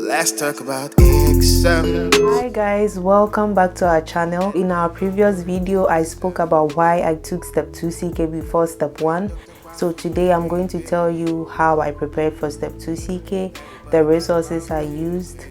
But let's talk about exam. Hi guys, welcome back to our channel. In our previous video I spoke about why I took step 2 CK before step 1. So today I'm going to tell you how I prepared for step 2 CK, the resources I used,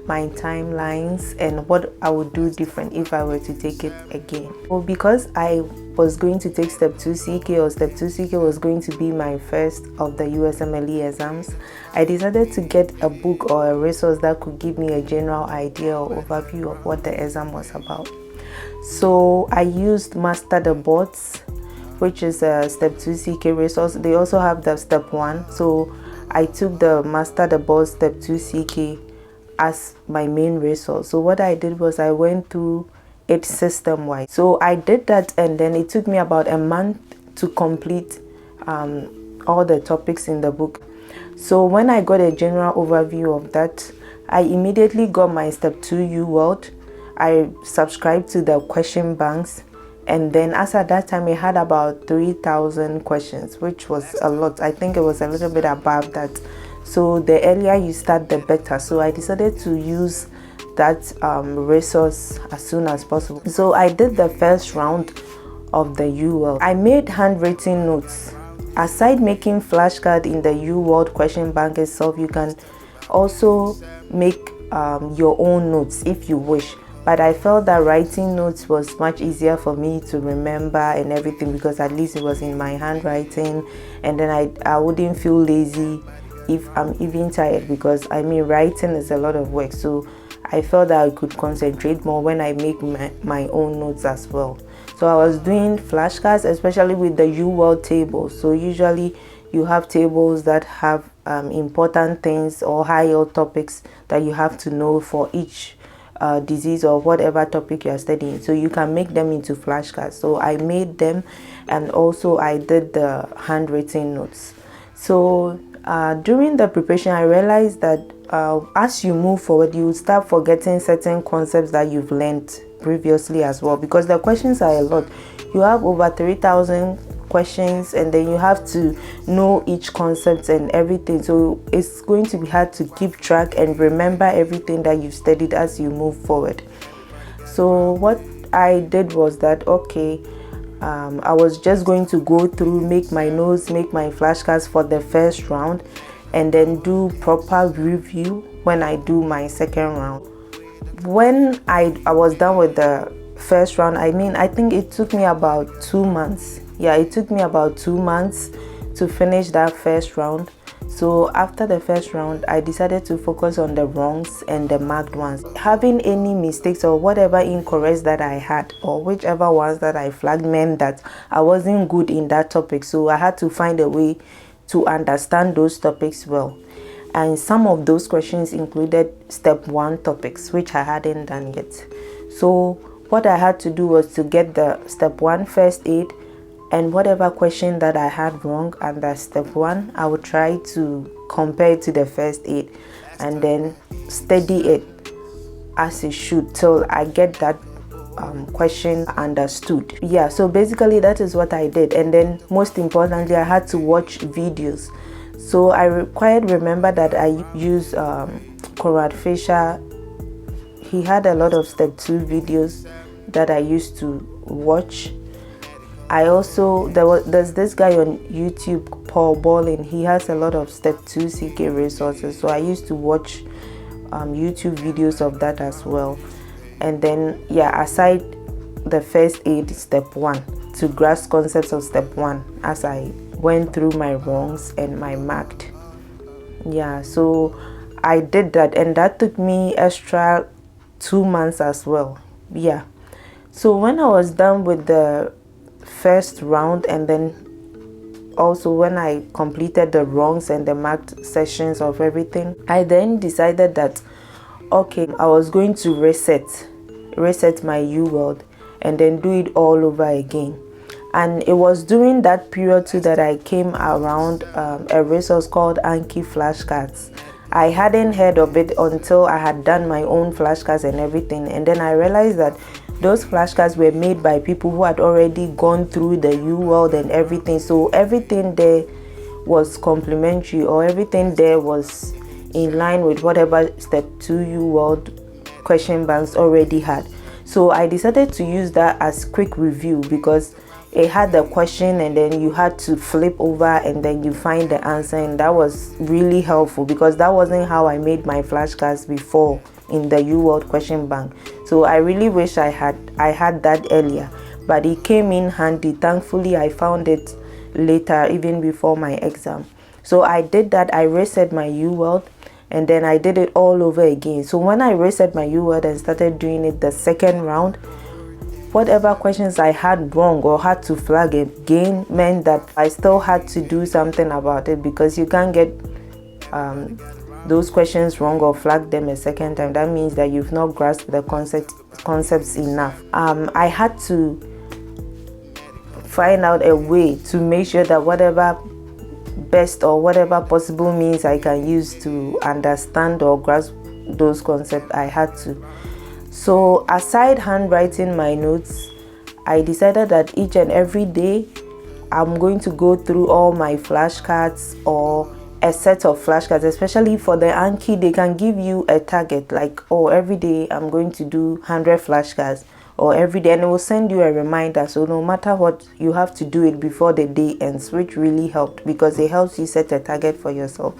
my timelines, and what I would do different if I were to take it again. Well, because I was going to take step 2 CK, or step 2 CK was going to be my first of the USMLE exams, I decided to get a book or a resource that could give me a general idea or overview of what the exam was about. So I used Master the Boards, which is a step 2 CK resource. They also have the step 1, so I took the Master the Boards step 2 CK as my main resource. So what I did was I went through it system wide. So I did that, and then it took me about a month to complete all the topics in the book. So when I got a general overview of that, I immediately got my step 2 UWorld. I subscribed to the question banks, and then as at that time I had about 3,000 questions, which was a lot. I think it was a little bit above that. So the earlier you start, the better. So I decided to use that resource as soon as possible. So I did the first round of the UWorld. I made handwritten notes. Aside making flashcard in the UWorld question bank itself, you can also make your own notes if you wish. But I felt that writing notes was much easier for me to remember and everything, because at least it was in my handwriting, and then I wouldn't feel lazy if I'm even tired, because I mean writing is a lot of work. So I felt that I could concentrate more when I make my own notes as well. So I was doing flashcards, especially with the UWorld tables. So usually you have tables that have important things or higher topics that you have to know for each disease or whatever topic you are studying. So you can make them into flashcards. So I made them, and also I did the handwritten notes. So during the preparation, I realized that as you move forward, you start forgetting certain concepts that you've learned previously as well, because the questions are a lot. You have over 3,000 questions, and then you have to know each concept and everything. So it's going to be hard to keep track and remember everything that you've studied as you move forward. So what I did was that, okay, I was just going to go through, make my notes, make my flashcards for the first round, and then do proper review when I do my second round. When I was done with the first round, I think it took me about 2 months. Yeah, it took me about 2 months to finish that first round. So after the first round, I decided to focus on the wrongs and the marked ones. Having any mistakes or whatever incorrects that I had, or whichever ones that I flagged, meant that I wasn't good in that topic. So I had to find a way to understand those topics well. And some of those questions included step 1 topics, which I hadn't done yet. So what I had to do was to get the step 1 first aid, and whatever question that I had wrong under step 1, I would try to compare it to the first aid, and then study it as it should till I get that question understood. Yeah, so basically that is what I did. And then most importantly, I had to watch videos. So I remember that I used Conrad Fisher. He had a lot of step 2 videos that I used to watch. I also, there's this guy on YouTube, Paul Ballin. He has a lot of step 2 CK resources, so I used to watch YouTube videos of that as well. And then, yeah, aside the first aid step 1, to grasp concepts of step 1 as I went through my wrongs and my marked. Yeah, so I did that, and that took me extra 2 months as well. Yeah, so when I was done with the first round, and then also when I completed the wrongs and the marked sessions of everything, I then decided that, okay, I was going to reset my UWorld and then do it all over again. And it was during that period too that I came around a resource called Anki Flashcards. I hadn't heard of it until I had done my own flashcards and everything, and then I realized that those flashcards were made by people who had already gone through the UWorld and everything. So everything there was complimentary, or everything there was in line with whatever step 2 U World question banks already had. So I decided to use that as quick review because it had the question and then you had to flip over and then you find the answer, and that was really helpful because that wasn't how I made my flashcards before in the U World question bank. So I really wish I had that earlier, but it came in handy. Thankfully I found it later, even before my exam. So I did that. I reset my U World and then I did it all over again. So when I reset my U World and started doing it the second round, whatever questions I had wrong or had to flag again meant that I still had to do something about it, because you can't get those questions wrong or flag them a second time. That means that you've not grasped the concepts enough. I had to find out a way to make sure that whatever best or whatever possible means I can use to understand or grasp those concepts, I had to. So aside handwriting my notes, I decided that each and every day I'm going to go through all my flashcards or a set of flashcards. Especially for the Anki, they can give you a target like, oh, every day I'm going to do 100 flashcards, or every day, and it will send you a reminder. So no matter what, you have to do it before the day ends, which really helped because it helps you set a target for yourself.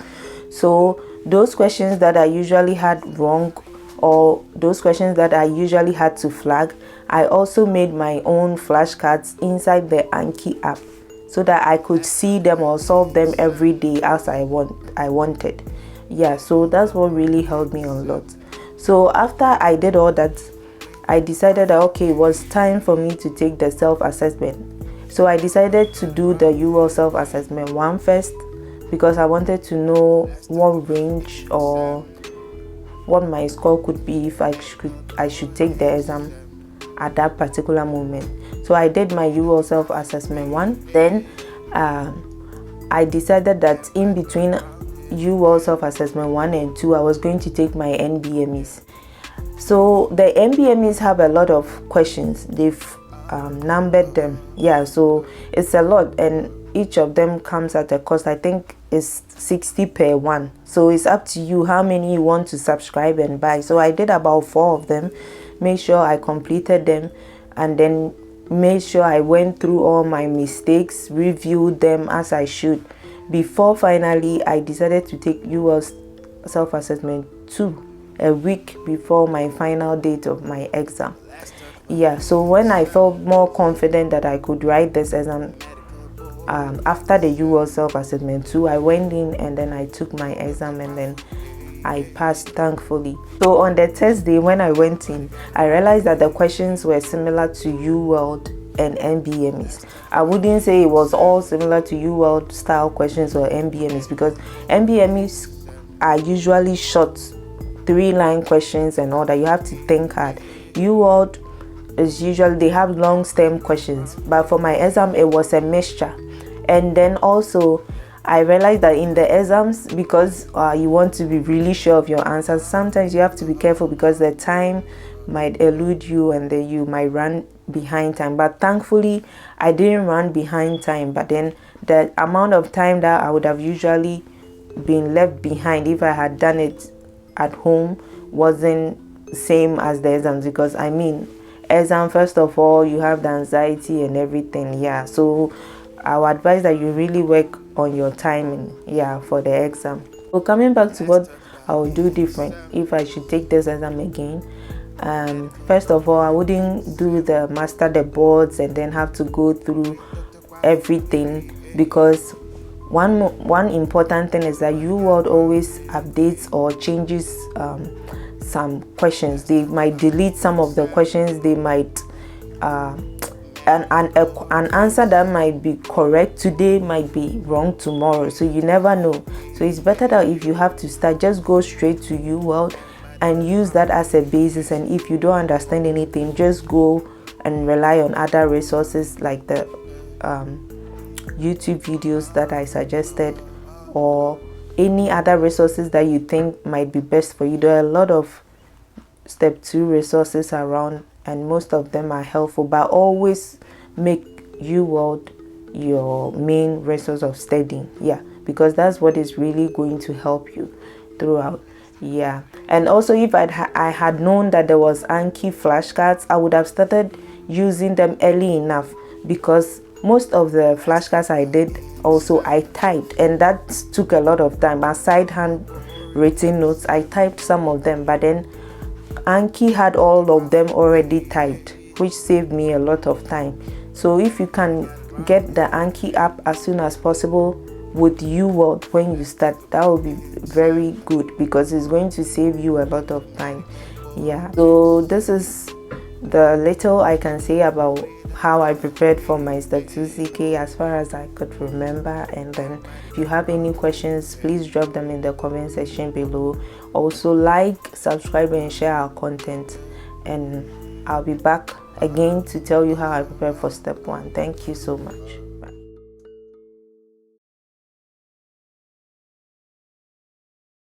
So those questions that I usually had wrong, or those questions that I usually had to flag, I also made my own flashcards inside the Anki app so that I could see them or solve them every day as I wanted. Yeah, so that's what really helped me a lot. So after I did all that, I decided that okay, it was time for me to take the self-assessment. So I decided to do the UL self-assessment 1 first, because I wanted to know what range or what my score could be if I should take the exam at that particular moment. So I did my UL self-assessment 1. Then I decided that in between UL self-assessment 1 and 2, I was going to take my NBMEs. So the NBMEs have a lot of questions. They've numbered them. Yeah, so it's a lot, and each of them comes at a cost. I think it's 60 per one. So it's up to you how many you want to subscribe and buy. So I did about 4 of them, made sure I completed them, and then made sure I went through all my mistakes, reviewed them as I should, before finally I decided to take US self-assessment 2 a week before my final date of my exam. Yeah, so when I felt more confident that I could write this exam after the UL self-assessment 2, I went in and then I took my exam and then I passed, thankfully. So on the test day when I went in, I realized that the questions were similar to UWorld and NBMEs. I wouldn't say it was all similar to UWorld style questions or NBMEs, because NBMEs are usually short 3-line questions and all that. You have to think hard. UWorld is usually, they have long stem questions, but for my exam it was a mixture. And then also I realized that in the exams, because you want to be really sure of your answers, sometimes you have to be careful because the time might elude you and then you might run behind time. But thankfully I didn't run behind time, but then the amount of time that I would have usually been left behind if I had done it at home wasn't same as the exams, because I mean, exam, first of all, you have the anxiety and everything. Yeah, so I would advise that you really work on your timing, yeah, for the exam. So coming back to what I would do different if I should take this exam again, first of all, I wouldn't do the master the boards and then have to go through everything, because one important thing is that UWorld always updates or changes some questions. They might delete some of the questions. They might an answer that might be correct today might be wrong tomorrow, so you never know. So it's better that if you have to start, just go straight to UWorld and use that as a basis, and if you don't understand anything, just go and rely on other resources like the YouTube videos that I suggested, or any other resources that you think might be best for you. There are a lot of step 2 resources around, and most of them are helpful, but always make UWorld your main resource of studying. Yeah, because that's what is really going to help you throughout. Yeah, and also if I had known that there was Anki flashcards, I would have started using them early enough, because most of the flashcards I did also I typed, and that took a lot of time. Aside handwritten notes, I typed some of them, but then Anki had all of them already typed, which saved me a lot of time. So if you can get the Anki app as soon as possible with UWorld when you start, that will be very good, because it's going to save you a lot of time. Yeah, so this is the little I can say about how I prepared for my step 2 CK as far as I could remember. And then if you have any questions, please drop them in the comment section below. Also like, subscribe and share our content, and I'll be back again to tell you how I prepared for step 1. Thank you so much.